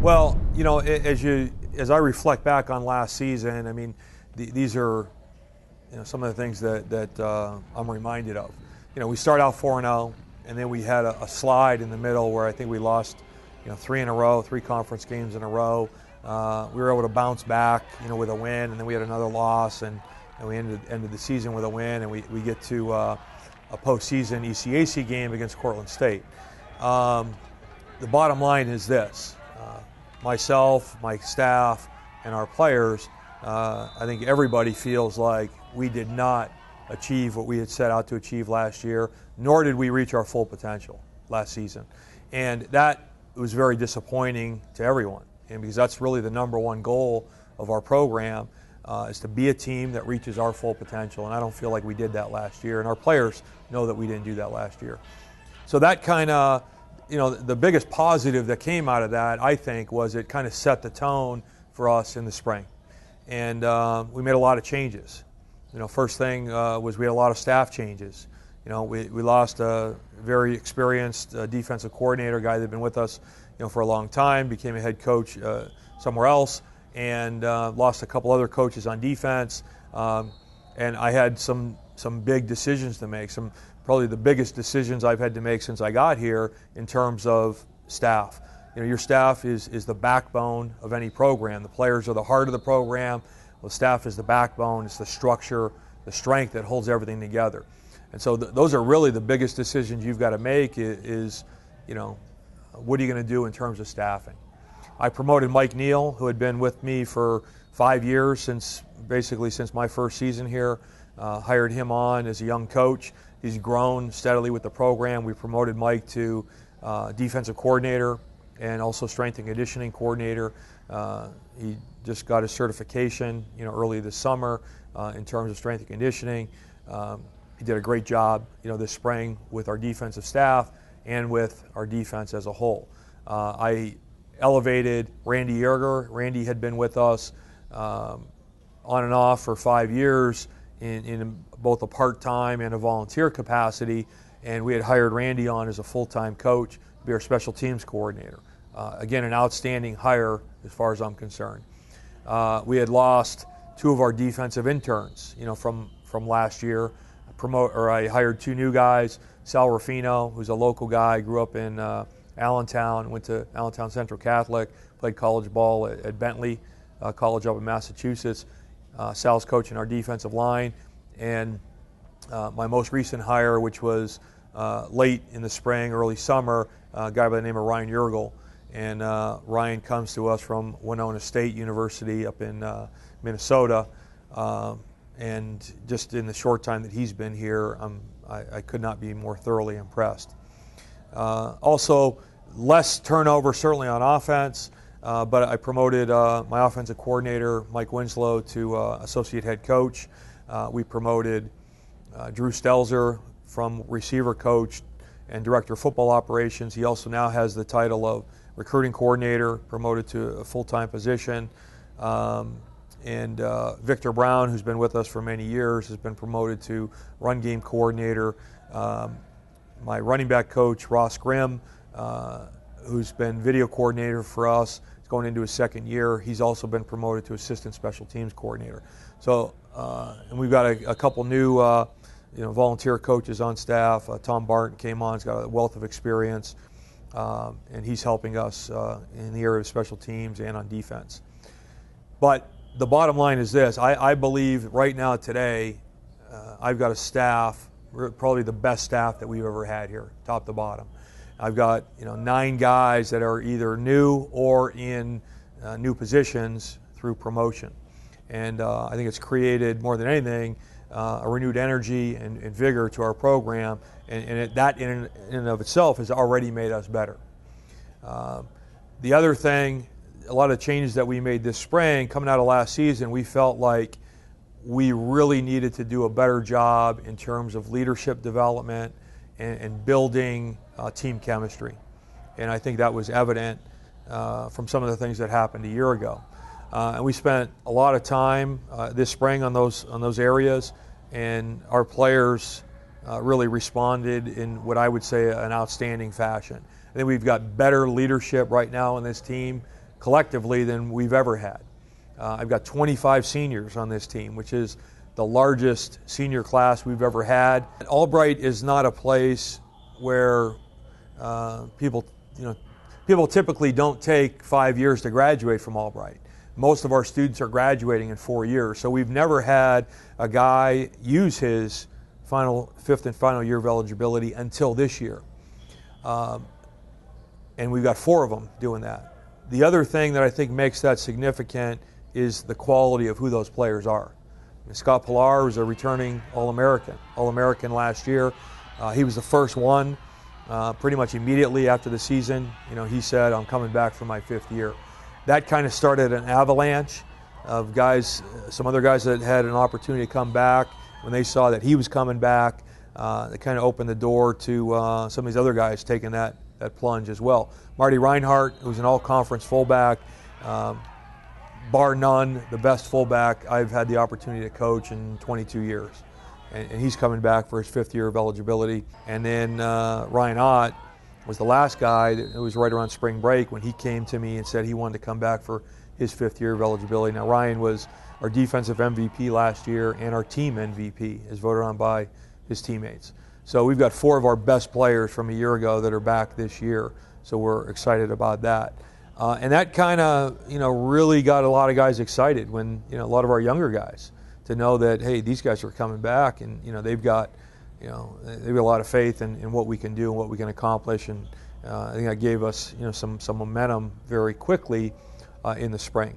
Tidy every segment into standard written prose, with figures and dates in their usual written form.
Well, as I reflect back on last season, I mean, these are some of the things that I'm reminded of. We start out 4-0, and then we had a slide in the middle where I think we lost 3 in a row, 3 conference games in a row. We were able to bounce back with a win, and then we had another loss, and we ended the season with a win, and we get to a postseason ECAC game against Cortland State. The bottom line is this. Myself, my staff, and our players, I think everybody feels like we did not achieve what we had set out to achieve last year, nor did we reach our full potential last season. And that was very disappointing to everyone, and because that's really the number one goal of our program, is to be a team that reaches our full potential, and I don't feel like we did that last year, and our players know that we didn't do that last year. So that kind of, the biggest positive that came out of that, I think, was it kind of set the tone for us in the spring. And we made a lot of changes. First thing was we had a lot of staff changes. We lost a very experienced defensive coordinator, a guy that had been with us for a long time, became a head coach somewhere else, and lost a couple other coaches on defense. And I had some big decisions to make, probably the biggest decisions I've had to make since I got here in terms of staff. Your staff is the backbone of any program. The players are the heart of the program. The staff is the backbone. It's the structure, the strength that holds everything together. And so those are really the biggest decisions you've got to make is what are you going to do in terms of staffing? I promoted Mike Neal, who had been with me for 5 years, since my first season here. Hired him on as a young coach. He's grown steadily with the program. We promoted Mike to defensive coordinator and also strength and conditioning coordinator. He just got his certification, early this summer in terms of strength and conditioning. He did a great job, this spring with our defensive staff and with our defense as a whole. I elevated Randy Yerger. Randy had been with us on and off for 5 years in both a part-time and a volunteer capacity, and we had hired Randy on as a full-time coach to be our special teams coordinator. Again, an outstanding hire as far as I'm concerned. We had lost 2 of our defensive interns, from last year. I hired 2 new guys. Sal Ruffino, who's a local guy, grew up in Allentown, went to Allentown Central Catholic, played college ball at Bentley College up in Massachusetts. Sal's coaching our defensive line. And my most recent hire, which was late in the spring, early summer, a guy by the name of Ryan Yergel. And Ryan comes to us from Winona State University up in Minnesota. And just in the short time that he's been here, I could not be more thoroughly impressed. Also, less turnover certainly on offense, but I promoted my offensive coordinator, Mike Winslow, to associate head coach. We promoted Drew Stelzer from receiver coach and director of football operations. He also now has the title of recruiting coordinator, promoted to a full-time position. And Victor Brown, who's been with us for many years, has been promoted to run game coordinator. My running back coach, Ross Grimm, who's been video coordinator for us, is going into his 2nd year. He's also been promoted to assistant special teams coordinator. So, and we've got a couple new, volunteer coaches on staff. Tom Barton came on; he's got a wealth of experience, and he's helping us in the area of special teams and on defense. But the bottom line is this: I believe right now today, I've got a staff, probably the best staff that we've ever had here, top to bottom. I've got 9 guys that are either new or in new positions through promotion, and I think it's created more than anything a renewed energy and vigor to our program, and that in and of itself has already made us better. The other thing, a lot of changes that we made this spring, coming out of last season, we felt like we really needed to do a better job in terms of leadership development and building team chemistry. And I think that was evident from some of the things that happened a year ago. And we spent a lot of time this spring on those areas, and our players really responded in what I would say an outstanding fashion. I think we've got better leadership right now in this team collectively than we've ever had. I've got 25 seniors on this team, which is the largest senior class we've ever had. Albright is not a place where people typically don't take 5 years to graduate from Albright. Most of our students are graduating in 4 years, so we've never had a guy use his fifth and final year of eligibility until this year. And we've got 4 of them doing that. The other thing that I think makes that significant is the quality of who those players are. Scott Pilar was a returning All-American last year. He was the first one pretty much immediately after the season. He said, "I'm coming back for my 5th year." That kind of started an avalanche of guys, some other guys that had an opportunity to come back. When they saw that he was coming back, they kind of opened the door to some of these other guys taking that plunge as well. Marty Reinhardt, who's an all-conference fullback, bar none, the best fullback I've had the opportunity to coach in 22 years. And he's coming back for his 5th year of eligibility. And then Ryan Ott was the last guy that was right around spring break when he came to me and said he wanted to come back for his 5th year of eligibility. Now, Ryan was our defensive MVP last year and our team MVP, as voted on by his teammates. So we've got 4 of our best players from a year ago that are back this year. So we're excited about that. And that kind of, really got a lot of guys excited when, a lot of our younger guys to know that, hey, these guys are coming back and, they've got a lot of faith in what we can do and what we can accomplish. And I think that gave us, some momentum very quickly in the spring.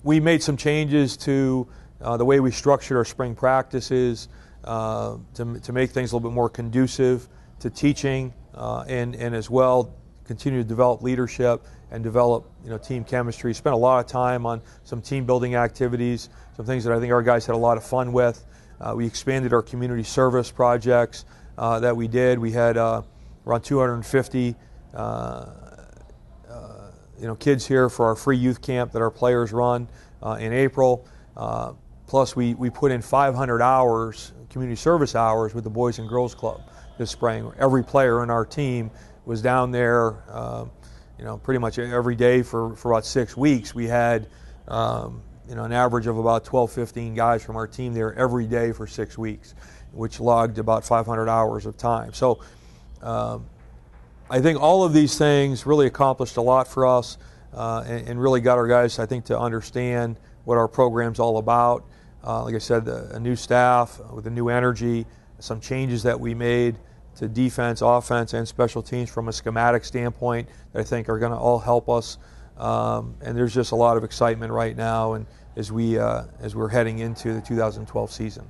We made some changes to the way we structured our spring practices to make things a little bit more conducive to teaching and as well continue to develop leadership and develop team chemistry. Spent a lot of time on some team building activities, some things that I think our guys had a lot of fun with. We expanded our community service projects that we did. We had around 250 kids here for our free youth camp that our players run in April. Plus we put in 500 hours, community service hours with the Boys and Girls Club this spring. Every player in our team was down there pretty much every day for about 6 weeks. We had an average of about 12, 15 guys from our team there every day for 6 weeks, which logged about 500 hours of time. So I think all of these things really accomplished a lot for us and really got our guys, I think, to understand what our program's all about. Like I said, a new staff with a new energy, some changes that we made to defense, offense, and special teams from a schematic standpoint that I think are going to all help us. And there's just a lot of excitement right now, and as we're heading into the 2012 season.